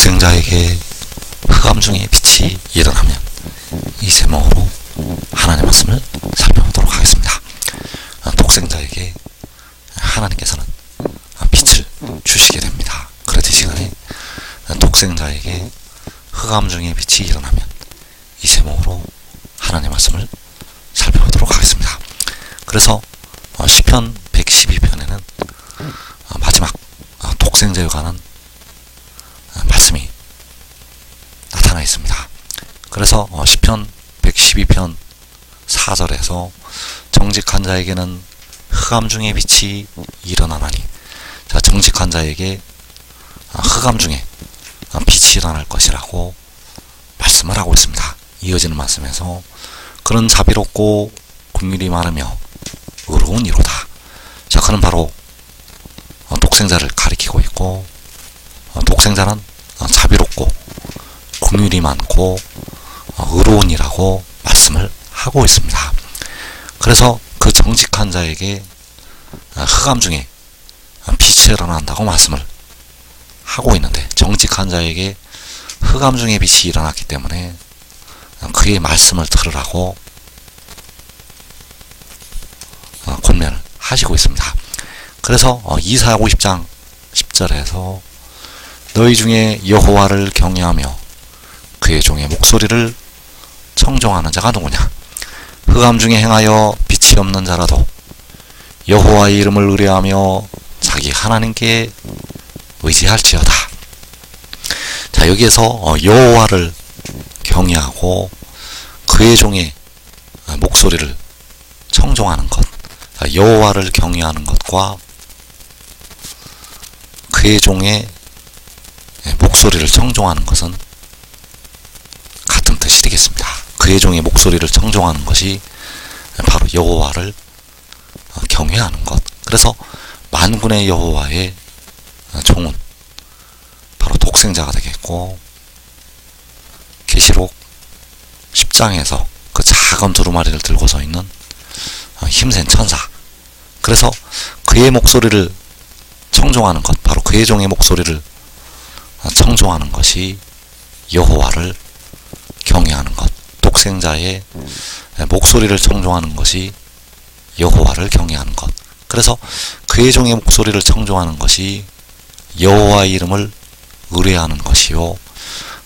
독생자에게 흑암 중에 빛이 일어나면, 이 제목으로 하나님의 말씀을 살펴보도록 하겠습니다. 독생자에게 하나님께서는 빛을 주시게 됩니다. 그래도 이 시간에 독생자에게 흑암 중에 빛이 일어나면, 이 제목으로 하나님의 말씀을 살펴보도록 하겠습니다. 그래서 시편 112편에는 마지막 독생자에 관한 말씀이 나타나 있습니다. 그래서 시편 112편 4절에서 정직한 자에게는 흑암 중에 빛이 일어나나니, 자, 정직한 자에게 흑암 중에 빛이 일어날 것이라고 말씀을 하고 있습니다. 이어지는 말씀에서 그는 자비롭고 긍휼이 많으며 의로운 이로다. 자, 그는 바로 독생자를 가리키고 있고, 독생자는 자비롭고 긍휼이 많고 의로운 이라고 말씀을 하고 있습니다. 그래서 그 정직한 자에게 흑암 중에 빛이 일어난다고 말씀을 하고 있는데, 정직한 자에게 흑암 중에 빛이 일어났기 때문에 그의 말씀을 들으라고 권면을 하시고 있습니다. 그래서 이사야 50장 10절에서 너희 중에 여호와를 경외하며 그의 종의 목소리를 청종하는 자가 누구냐? 흑암 중에 행하여 빛이 없는 자라도 여호와의 이름을 의뢰하며 자기 하나님께 의지할지어다. 자, 여기에서 여호와를 경외하고 그의 종의 목소리를 청종하는 것, 여호와를 경외하는 것과 그의 종의 목소리를 청종하는 것은 같은 뜻이 되겠습니다. 그의 종의 목소리를 청종하는 것이 바로 여호와를 경외하는 것. 그래서 만군의 여호와의 종은 바로 독생자가 되겠고, 계시록 10장에서 그 작은 두루마리를 들고 서 있는 힘센 천사, 그래서 그의 목소리를 청종하는 것, 바로 그의 종의 목소리를 청종하는 것이 여호와를 경외하는 것, 독생자의 목소리를 청종하는 것이 여호와를 경외하는 것. 그래서 그의 종의 목소리를 청종하는 것이 여호와의 이름을 의뢰하는 것이요,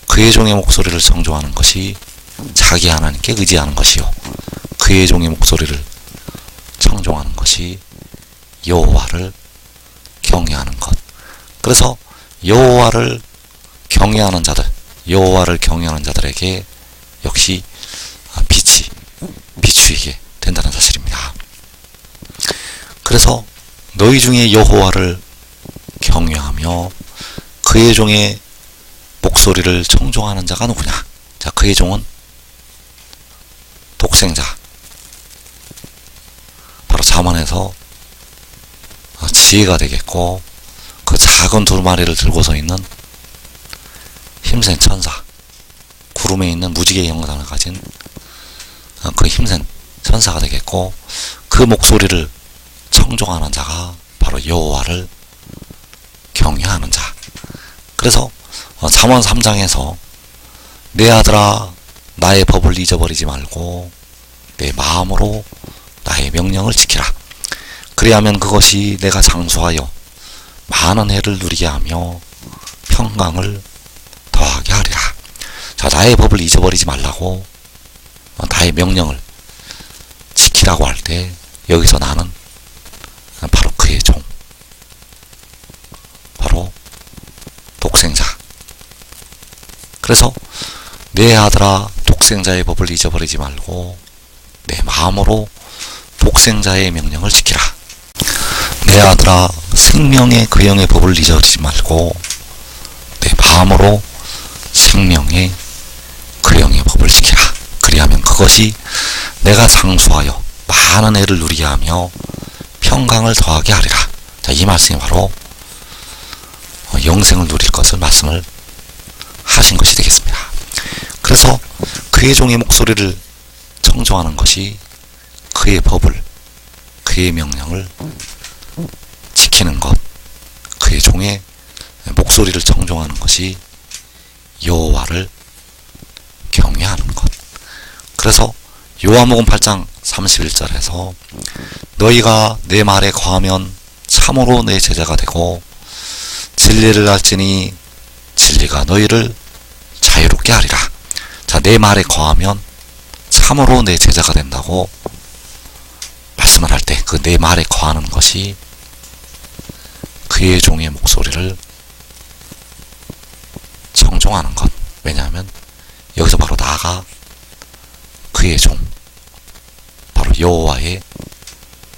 그의 종의 목소리를 청종하는 것이 자기 하나님께 의지하는 것이요, 그의 종의 목소리를 청종하는 것이 여호와를 경외하는 것. 그래서 여호와를 경외하는 자들, 여호와를 경외하는 자들에게 역시 빛이 비추이게 된다는 사실입니다. 그래서 너희 중에 여호와를 경외하며 그의 종의 목소리를 청종하는 자가 누구냐? 자, 그의 종은 독생자, 바로 잠언에서 지혜가 되겠고, 그 작은 두루마리를 들고서 있는 힘센 천사, 구름에 있는 무지개의 형상을 가진 그 힘센 천사가 되겠고, 그 목소리를 청종하는 자가 바로 여호와를 경외하는 자. 그래서 잠언 3장에서 내 아들아 나의 법을 잊어버리지 말고 내 마음으로 나의 명령을 지키라. 그리하면 그것이 내가 장수하여 많은 해를 누리게 하며 평강을 더하게 하리라. 자, 나의 법을 잊어버리지 말라고, 나의 명령을 지키라고 할 때, 여기서 나는 바로 그의 종, 바로 독생자. 그래서 내 아들아 독생자의 법을 잊어버리지 말고 내 마음으로 독생자의 명령을 지키라. 내 아들아 생명의 그 영의 법을 잊어버리지 말고 내 마음으로 생명의 그 영의 법을 지키라. 그리하면 그것이 내가 장수하여 많은 애를 누리게 하며 평강을 더하게 하리라. 자, 이 말씀이 바로 영생을 누릴 것을 말씀을 하신 것이 되겠습니다. 그래서 그의 종의 목소리를 청종하는 것이 그의 법을, 그의 명령을 지키는 것, 그의 종의 목소리를 청종하는 것이 여호와를 경외하는 것. 그래서 요한복음 8장 31절에서 너희가 내 말에 거하면 참으로 내 제자가 되고 진리를 알지니 진리가 너희를 자유롭게 하리라. 자, 내 말에 거하면 참으로 내 제자가 된다고 말씀을 할 때 그 내 말에 거하는 것이 그의 종의 목소리를 청종하는 것. 왜냐하면 여기서 바로 나가 그의 종, 바로 여호와의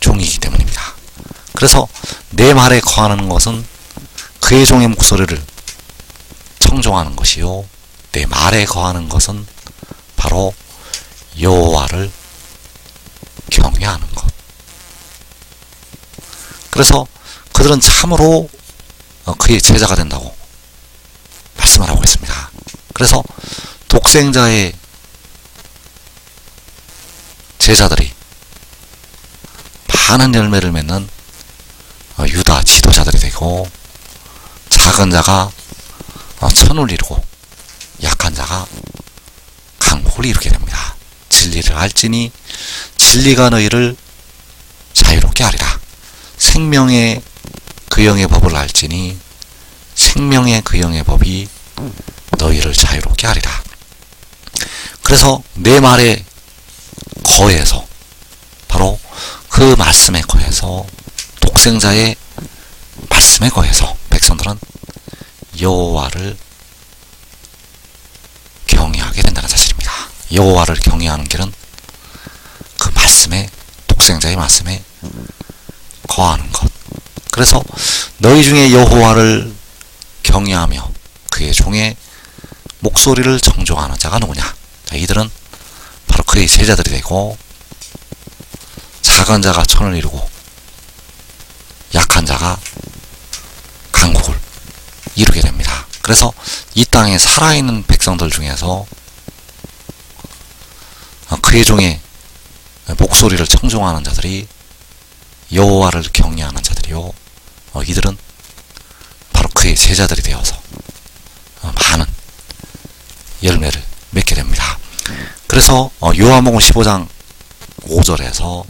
종이기 때문입니다. 그래서 내 말에 거하는 것은 그의 종의 목소리를 청종하는 것이요, 내 말에 거하는 것은 바로 여호와를 경외하는 것. 그래서 그들은 참으로 그의 제자가 된다고 말씀을 하고 있습니다. 그래서 독생자의 제자들이 많은 열매를 맺는 유다 지도자들이 되고, 작은 자가 천을 이루고 약한 자가 강국을 이루게 됩니다. 진리를 알지니 진리가 너희를 자유롭게 하리라. 생명의 그 영의 법을 알지니 생명의 그 영의 법이 너희를 자유롭게 하리라. 그래서 내 말에 거해서, 바로 그 말씀에 거해서, 독생자의 말씀에 거해서 백성들은 여호와를 경외하게 된다는 사실입니다. 여호와를 경외하는 길은 그 말씀에, 독생자의 말씀에 거하는 것. 그래서 너희 중에 여호와를 경외하며 그의 종의 목소리를 청종하는 자가 누구냐? 자, 이들은 바로 그의 제자들이 되고, 작은 자가 천을 이루고 약한 자가 강국을 이루게 됩니다. 그래서 이 땅에 살아있는 백성들 중에서 그의 종의 목소리를 청종하는 자들이, 여호와를 경외하는 자들이요, 이들은 바로 그의 제자들이 되어서 많은 열매를 맺게 됩니다. 그래서 요한복음 15장 5절에서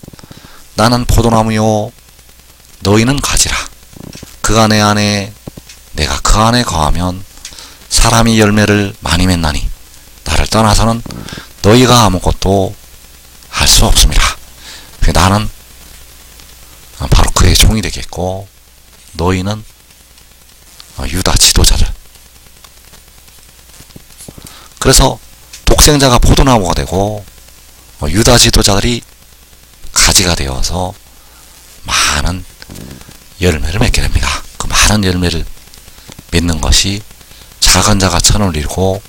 나는 포도나무요 너희는 가지라. 그가 내 안에 내가 그 안에 거하면 사람이 열매를 많이 맺나니 나를 떠나서는 너희가 아무것도 할 수 없습니다. 나는 바로 그의 종이 되겠고, 너희는 유다 지도자들. 그래서 독생자가 포도나무가 되고 유다 지도자들이 가지가 되어서 많은 열매를 맺게 됩니다. 그 많은 열매를 맺는 것이 작은 자가 천을 이루고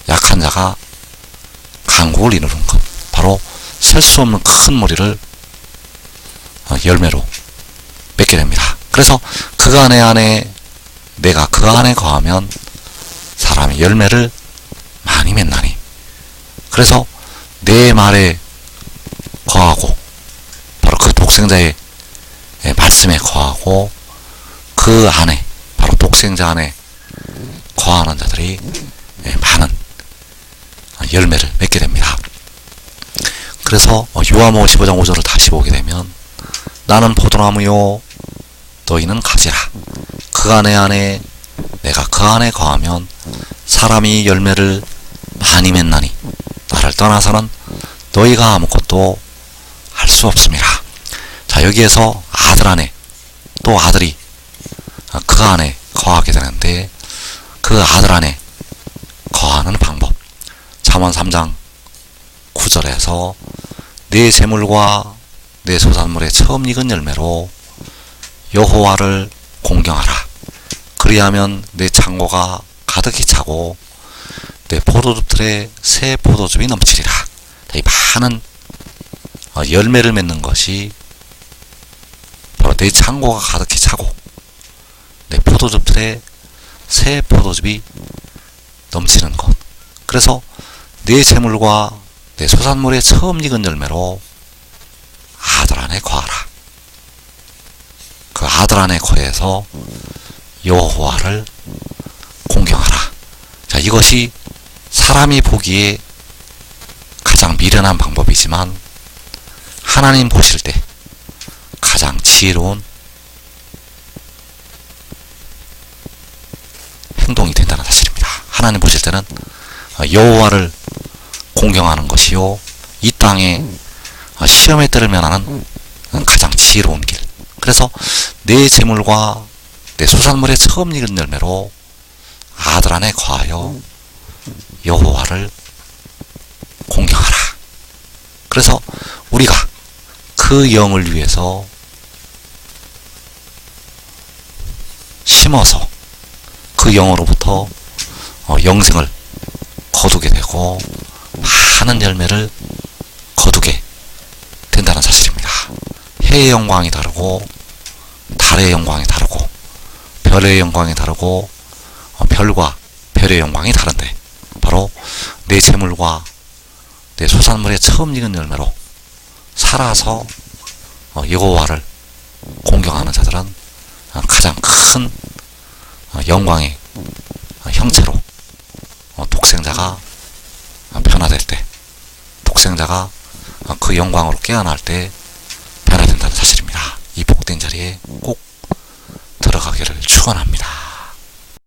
약한 자가 강국을 이루는 것, 바로 셀 수 없는 큰 무리를 열매로 맺게 됩니다. 그래가 내 안에 내가 그 안에 거하면 사람이 열매를 많이 맺나니. 그래서 내 말에 거하고, 바로 그 독생자의 말씀에 거하고, 그 안에, 바로 독생자 안에 거하는 자들이 많은 열매를 맺게 됩니다. 그래서 요한복음 15장 5절을 다시 보게 되면 나는 포도나무요 너희는 가지라. 그가 내 안에 내가 그 안에 거하면 사람이 열매를 많이 맺나니 나를 떠나서는 너희가 아무것도 할 수 없습니다. 자, 여기에서 아들 안에, 또 아들이 그 안에 거하게 되는데, 그 아들 안에 거하는 방법, 잠언 3장 9절에서 내 재물과 내 소산물의 처음 익은 열매로 여호와를 공경하라. 그리하면 내 창고가 가득히 차고 내 포도즙들에 새 포도즙이 넘치리라. 이 많은 열매를 맺는 것이 바로 내 창고가 가득히 차고 내 포도즙들에 새 포도즙이 넘치는 것. 그래서 내 재물과 내 소산물의 처음 익은 열매로 아들 안에 거하라. 그 아들 안에 거해서 여호와를 공경하라. 이것이 사람이 보기에 가장 미련한 방법이지만 하나님 보실 때 가장 지혜로운 행동이 된다는 사실입니다. 하나님 보실 때는 여호와를 공경하는 것이요, 이 땅에 시험에 들으면 하는 가장 지혜로운 길. 그래서 내 재물과 내 소산물의 처음 익은 열매로 아들 안에 거하여 여호와를 공경하라. 그래서 우리가 그 영을 위해서 심어서 그 영으로부터 영생을 거두게 되고 많은 열매를 거두게 된다는 사실입니다. 해의 영광이 다르고 달의 영광이 다르고 별의 영광이 다르고 별과 별의 영광이 다른데, 바로 내 재물과 내 소산물의 처음 익은 열매로 살아서 여호와를 공경하는 자들은 가장 큰 영광의 형체로 독생자가 변화될 때, 독생자가 그 영광으로 깨어날 때 변화된다는 사실입니다. 이 복된 자리에 꼭 들어가기를 축원합니다.